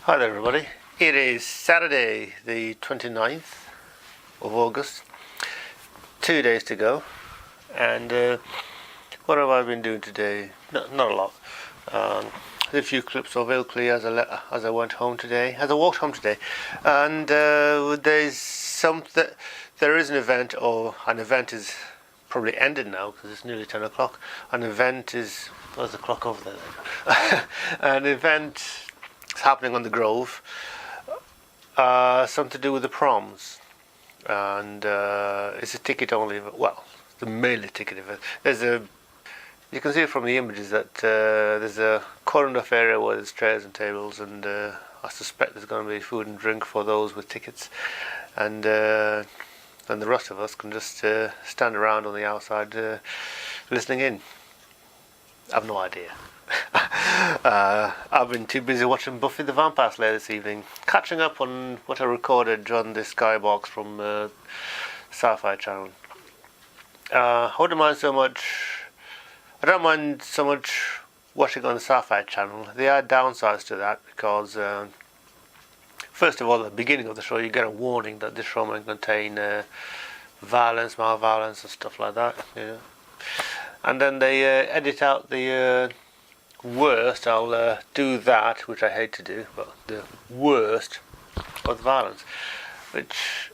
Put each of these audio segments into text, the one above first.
Hi there everybody, it is Saturday the 29th of August, 2 days to go, and what have I been doing today? Not a lot. A few clips of Ilkley as I went home today, as I walked home today, and there is an event, or an event is probably ended now because it's nearly 10 o'clock. An event is, where's the clock over there? An event is happening on the Grove, something to do with the proms, and it's a ticket only, well, the mainly ticket event. You can see from the images that there's a cornered off area where there's chairs and tables, and I suspect there's going to be food and drink for those with tickets, and the rest of us can just stand around on the outside listening in. I've no idea. I've been too busy watching Buffy the Vampire Slayer this evening, catching up on what I recorded on this skybox from Sapphire channel. I don't mind so much watching on the Sapphire channel. There are downsides to that because first of all, at the beginning of the show you get a warning that this show may contain violence, malviolence and stuff like that, you know. And then they edit out the worst. I'll do that, which I hate to do, but the worst of the violence, which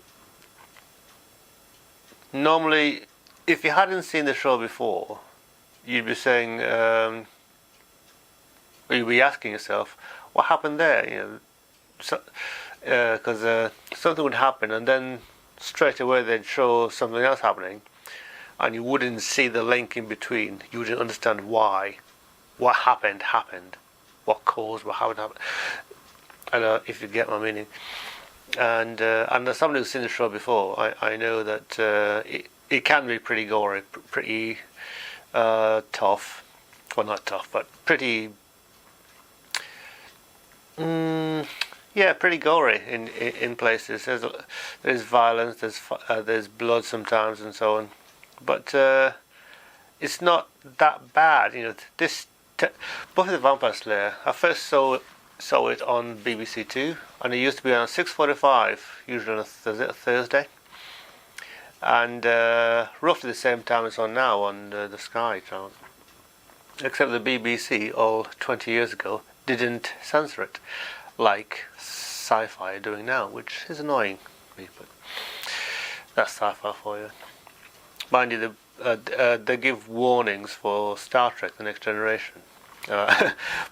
normally, if you hadn't seen the show before, you'd be saying, or you'd be asking yourself, what happened there? You know, because something would happen, and then straight away they'd show something else happening, and you wouldn't see the link in between. You wouldn't understand why. What happened, what caused what happened. I don't know if you get my meaning. And as somebody who's seen the show before, I know that it can be pretty gory, pretty tough. Well, not tough, but pretty pretty gory in places. There's violence, there's blood sometimes and so on, but it's not that bad, you know. This Buffy the Vampire Slayer, I first saw it on BBC Two, and it used to be on 6:45, usually on a Thursday, and roughly the same time it's on now on the Sky channel, except the BBC all 20 years ago didn't censor it like Sci-Fi are doing now, which is annoying me, but that's Sci-Fi for you. Mind you, they give warnings for Star Trek: The Next Generation.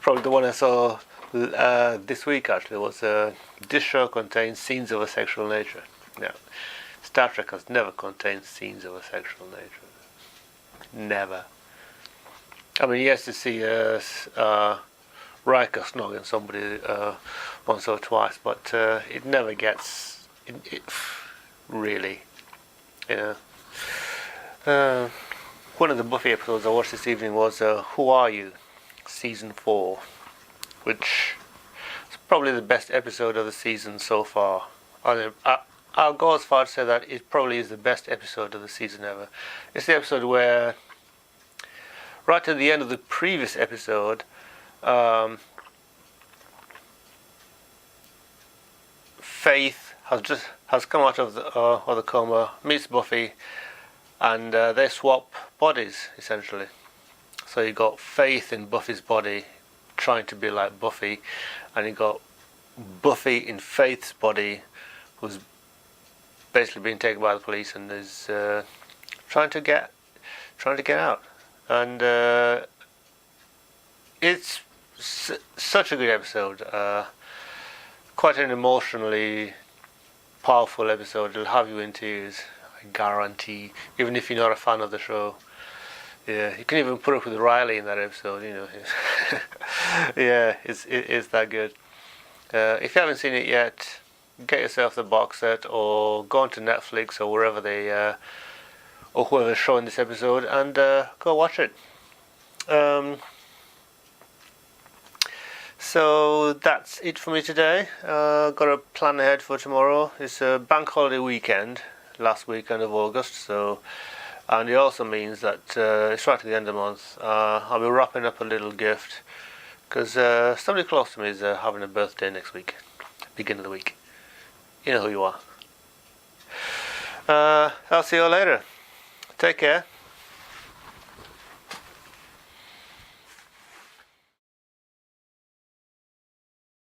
Probably the one I saw this week actually was this show contains scenes of a sexual nature. Now, Star Trek has never contained scenes of a sexual nature. Never. I mean, yes, you see Riker snogging somebody once or twice, but it never gets it really, you know. One of the Buffy episodes I watched this evening was Who Are You? Season 4, which is probably the best episode of the season so far. I'll go as far as to say that it probably is the best episode of the season ever. It's the episode where, right at the end of the previous episode, Faith has come out of the coma, meets Buffy, and they swap bodies essentially. So you got Faith in Buffy's body, trying to be like Buffy, and you got Buffy in Faith's body, who's basically being taken by the police and is trying to get out. And it's such a good episode. Quite an emotionally powerful episode. It'll have you in tears, I guarantee, even if you're not a fan of the show. Yeah, you can even put up with Riley in that episode, you know. Yeah, it's that good. If you haven't seen it yet, get yourself the box set, or go onto Netflix or wherever or whoever's showing this episode, and go watch it. So that's it for me today. Got a plan ahead for tomorrow. It's a bank holiday weekend, last weekend of August, and it also means that it's right at the end of the month. I'll be wrapping up a little gift because somebody close to me is having a birthday next week, beginning of the week. You know who you are. I'll see you all later. Take care.